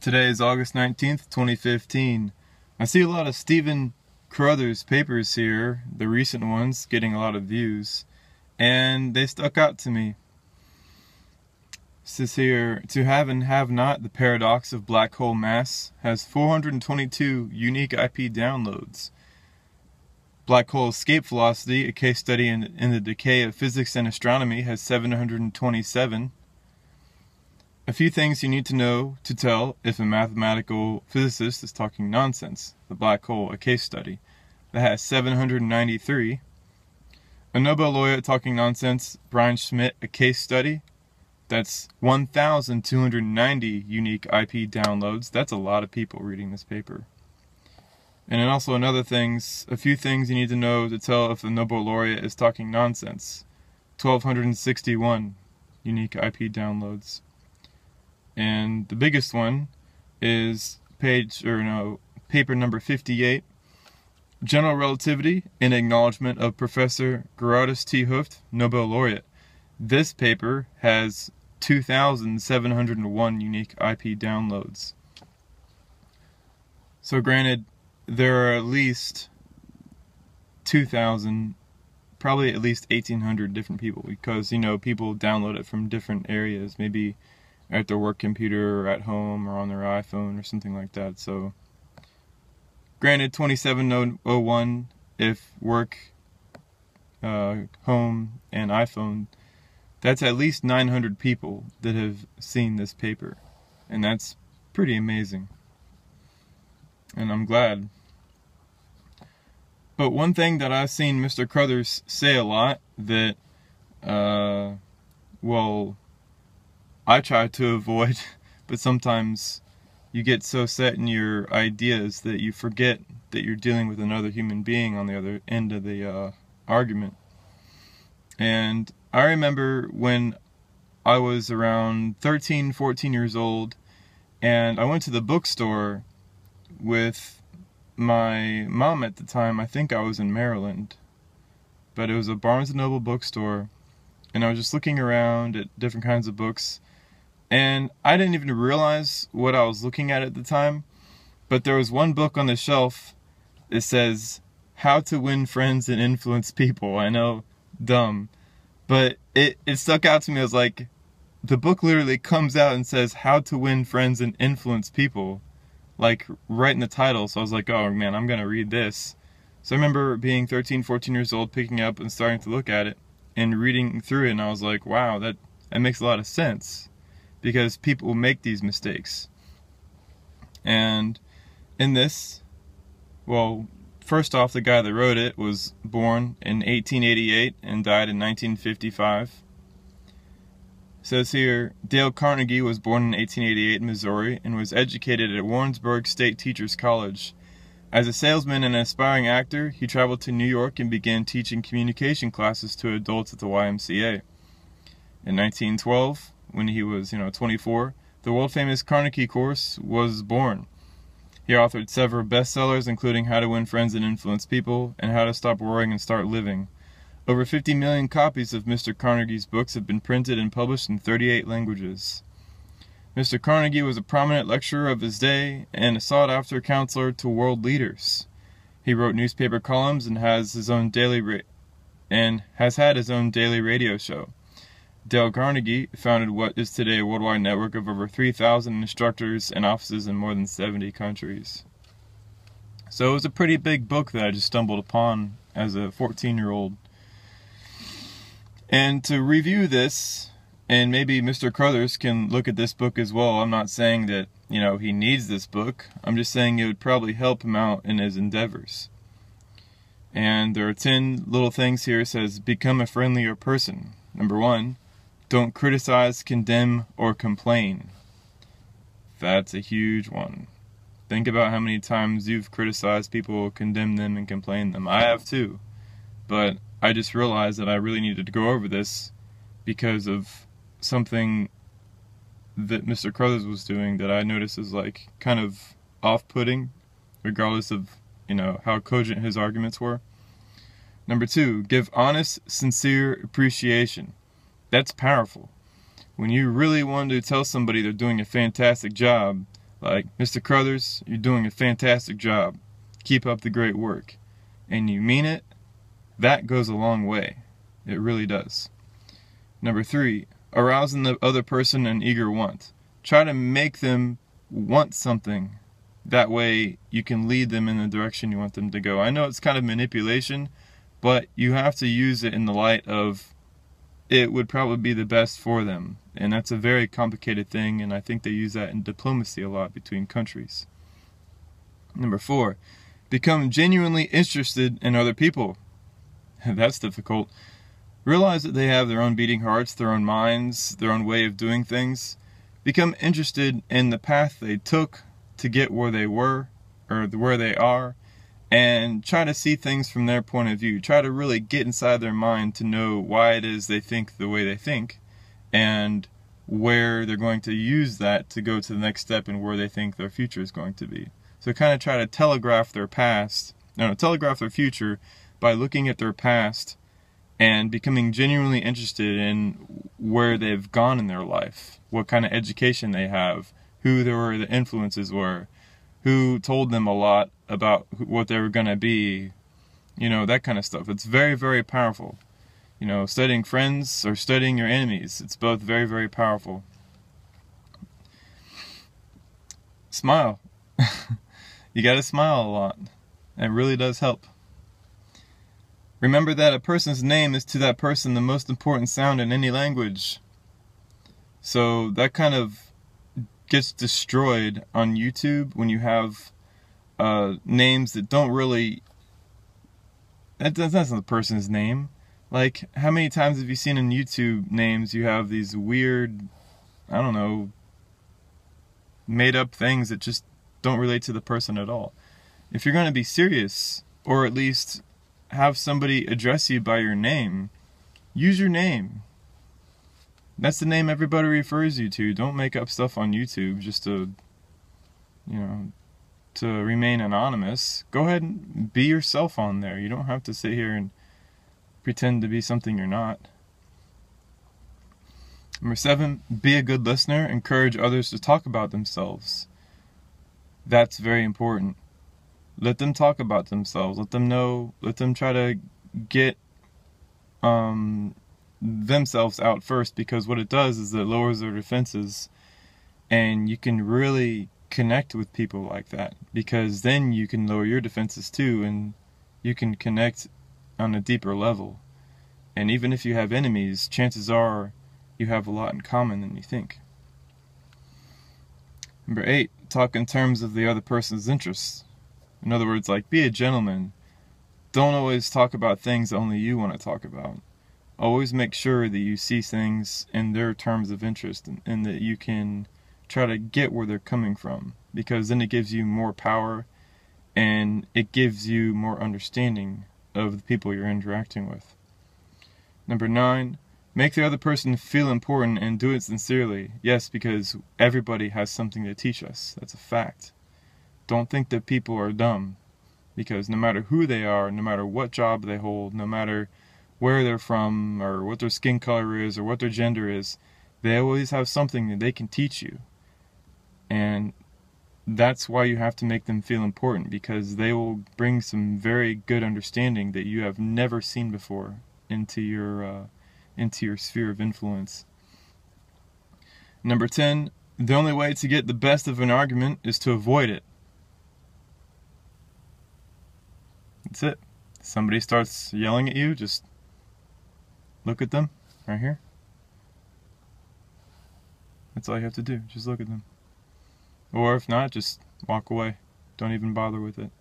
Today is August 19th, 2015. I see a lot of Stephen Crothers papers here, the recent ones, getting a lot of views, and they stuck out to me. It says here, to have and have not, the paradox of black hole mass has 422 unique IP downloads. Black hole escape velocity, a case study in the decay of physics and astronomy, has 727. A few things you need to know to tell if a mathematical physicist is talking nonsense. The black hole, a case study, that has 793. A Nobel laureate talking nonsense, Brian Schmidt, a case study, that's 1,290 unique IP downloads. That's a lot of people reading this paper. And then also a few things you need to know to tell if the Nobel laureate is talking nonsense. 1,261 unique IP downloads. And the biggest one is paper number 58, General Relativity in Acknowledgement of Professor Gerardus T. Hooft, Nobel laureate. This paper has 2,701 unique IP downloads. So granted, there are at least 2,000, probably at least 1,800 different people, because, people download it from different areas, maybe at their work computer or at home or on their iPhone or something like that. So granted, 2701 if work, home, and iPhone, that's at least 900 people that have seen this paper, and that's pretty amazing, and I'm glad. But one thing that I've seen Mr. Crothers say a lot that I try to avoid, but sometimes you get so set in your ideas that you forget that you're dealing with another human being on the other end of the argument. And I remember when I was around 13, 14 years old, and I went to the bookstore with my mom at the time. I think I was in Maryland, but it was a Barnes & Noble bookstore, and I was just looking around at different kinds of books. And I didn't even realize what I was looking at the time, but there was one book on the shelf that says, How to Win Friends and Influence People. I know, dumb, but it stuck out to me. I was like, the book literally comes out and says, How to Win Friends and Influence People, like right in the title. So I was like, oh man, I'm going to read this. So I remember being 13, 14 years old, picking up and starting to look at it and reading through it, and I was like, wow, that makes a lot of sense. Because people make these mistakes. And in this, first off, the guy that wrote it was born in 1888 and died in 1955. It says here, Dale Carnegie was born in 1888 in Missouri and was educated at Warrensburg State Teachers College. As a salesman and an aspiring actor, he traveled to New York and began teaching communication classes to adults at the YMCA. In 1912, when he was, 24, the world-famous Carnegie course was born. He authored several bestsellers, including How to Win Friends and Influence People and How to Stop Worrying and Start Living. Over 50 million copies of Mr. Carnegie's books have been printed and published in 38 languages. Mr. Carnegie was a prominent lecturer of his day and a sought-after counselor to world leaders. He wrote newspaper columns and has had his own daily radio show. Dale Carnegie founded what is today a worldwide network of over 3,000 instructors and offices in more than 70 countries. So it was a pretty big book that I just stumbled upon as a 14-year-old. And to review this, and maybe Mr. Crothers can look at this book as well. I'm not saying that, he needs this book. I'm just saying it would probably help him out in his endeavors. And there are 10 little things here. It says, become a friendlier person. Number 1. Don't criticize, condemn, or complain. That's a huge one. Think about how many times you've criticized people, condemned them, and complained them. I have too. But I just realized that I really needed to go over this because of something that Mr. Crothers was doing that I noticed is kind of off-putting, regardless of, how cogent his arguments were. Number 2, give honest, sincere appreciation. That's powerful. When you really want to tell somebody they're doing a fantastic job, Like, Mr. Crothers, you're doing a fantastic job. Keep up the great work. And you mean it, that goes a long way. It really does. Number 3, arousing the other person an eager want. Try to make them want something. That way you can lead them in the direction you want them to go. I know it's kind of manipulation, but you have to use it in the light of it would probably be the best for them. And that's a very complicated thing, and I think they use that in diplomacy a lot between countries. Number 4, become genuinely interested in other people. That's difficult. Realize that they have their own beating hearts, their own minds, their own way of doing things. Become interested in the path they took to get where they were, or where they are, and try to see things from their point of view. Try to really get inside their mind to know why it is they think the way they think, and where they're going to use that to go to the next step and where they think their future is going to be. So kind of try to telegraph their future by looking at their past and becoming genuinely interested in where they've gone in their life, what kind of education they have, who the influences were, who told them a lot about what they were going to be, that kind of stuff. It's very, very powerful. Studying friends or studying your enemies, it's both very, very powerful. Smile. You gotta smile a lot. It really does help. Remember that a person's name is to that person the most important sound in any language. So that kind of gets destroyed on YouTube when you have names that don't really... That's not the person's name. Like, how many times have you seen in YouTube names you have these weird, made up things that just don't relate to the person at all? If you're going to be serious, or at least have somebody address you by your name, use your name. That's the name everybody refers you to. Don't make up stuff on YouTube just to, to remain anonymous. Go ahead and be yourself on there. You don't have to sit here and pretend to be something you're not. Number 7, be a good listener. Encourage others to talk about themselves. That's very important. Let them talk about themselves. Let them know. Let them try to get themselves out first, because what it does is it lowers their defenses, and you can really connect with people like that, because then you can lower your defenses too, and you can connect on a deeper level. And even if you have enemies, chances are you have a lot in common than you think. Number 8, talk in terms of the other person's interests. In other words, like, be a gentleman. Don't always talk about things that only you want to talk about. Always make sure that you see things in their terms of interest, and that you can try to get where they're coming from, because then it gives you more power, and it gives you more understanding of the people you're interacting with. Number 9, make the other person feel important, and do it sincerely. Yes, because everybody has something to teach us. That's a fact. Don't think that people are dumb, because no matter who they are, no matter what job they hold, no matter where they're from, or what their skin color is, or what their gender is, they always have something that they can teach you. And that's why you have to make them feel important, because they will bring some very good understanding that you have never seen before into your sphere of influence. Number 10, the only way to get the best of an argument is to avoid it. That's it. Somebody starts yelling at you, just look at them, right here. That's all you have to do, just look at them. Or if not, just walk away. Don't even bother with it.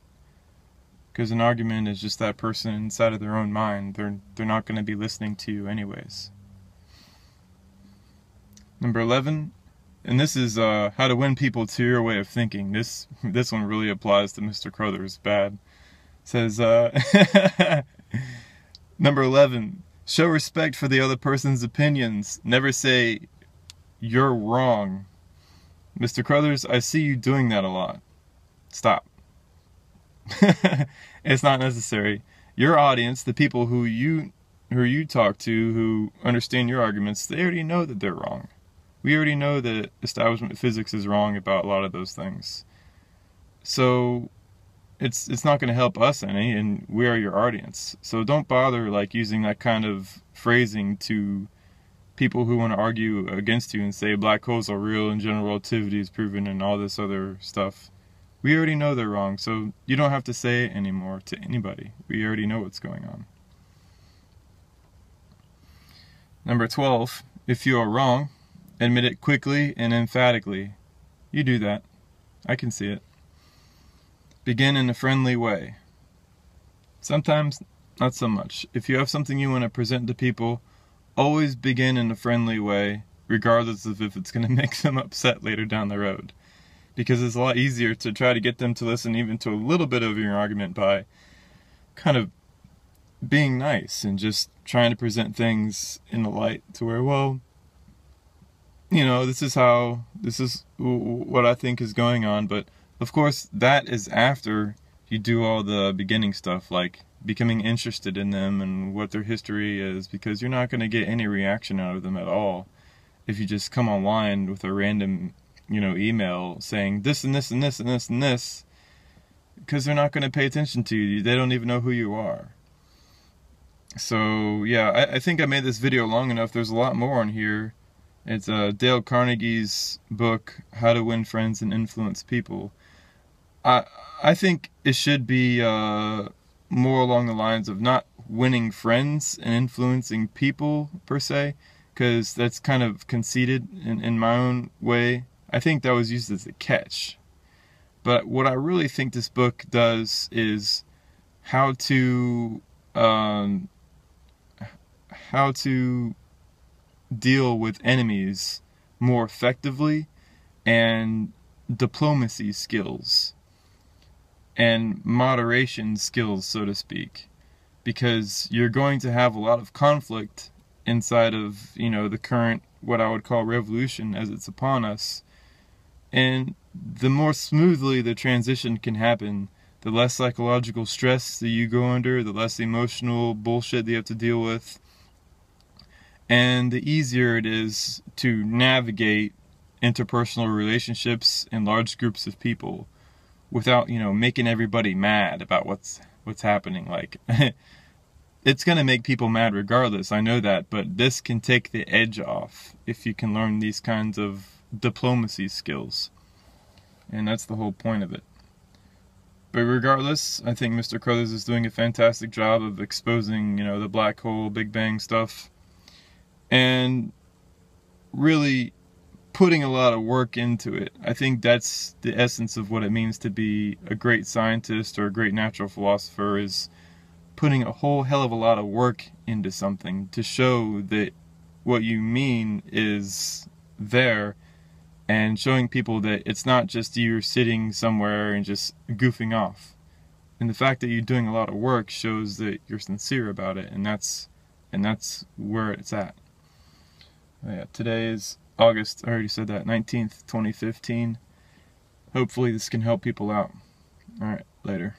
Because an argument is just that person inside of their own mind. They're not going to be listening to you anyways. Number 11, and this is how to win people to your way of thinking. This one really applies to Mr. Crothers bad. It says, number 11, show respect for the other person's opinions. Never say, you're wrong. Mr. Crothers, I see you doing that a lot. Stop. It's not necessary. Your audience, the people who you talk to, who understand your arguments, they already know that they're wrong. We already know that establishment physics is wrong about a lot of those things. So it's not going to help us any, and we are your audience. So don't bother like using that kind of phrasing to people who want to argue against you and say black holes are real and general relativity is proven and all this other stuff. We already know they're wrong, so you don't have to say it anymore to anybody. We already know what's going on. Number 12, if you are wrong, admit it quickly and emphatically. You do that. I can see it. Begin in a friendly way. Sometimes, not so much. If you have something you want to present to people, always begin in a friendly way, regardless of if it's going to make them upset later down the road. Because it's a lot easier to try to get them to listen even to a little bit of your argument by kind of being nice and just trying to present things in a light to where, well, you know, this is what I think is going on. But of course, that is after you do all the beginning stuff, like becoming interested in them and what their history is, because you're not going to get any reaction out of them at all if you just come online with a random, email saying this and this and this and this and this, because they're not going to pay attention to you. They don't even know who you are. So yeah, I think I made this video long enough. There's a lot more on here. It's Dale Carnegie's book, How to Win Friends and Influence People. I think it should be more along the lines of not winning friends and influencing people per se, because that's kind of conceited in my own way. I think that was used as a catch. But what I really think this book does is how to deal with enemies more effectively, and diplomacy skills and moderation skills, so to speak, because you're going to have a lot of conflict inside of the current, what I would call, revolution as it's upon us. And the more smoothly the transition can happen, the less psychological stress that you go under, the less emotional bullshit that you have to deal with, and the easier it is to navigate interpersonal relationships in large groups of people without, making everybody mad about what's happening. Like, it's going to make people mad regardless, I know that, but this can take the edge off if you can learn these kinds of diplomacy skills. And that's the whole point of it. But regardless, I think Mr. Crothers is doing a fantastic job of exposing, the black hole, Big Bang stuff, and really putting a lot of work into it. I think that's the essence of what it means to be a great scientist or a great natural philosopher, is putting a whole hell of a lot of work into something to show that what you mean is there, and showing people that it's not just you sitting somewhere and just goofing off. And the fact that you're doing a lot of work shows that you're sincere about it, and that's where it's at. Yeah, today is August, I already said that, 19th, 2015. Hopefully this can help people out. Alright, later.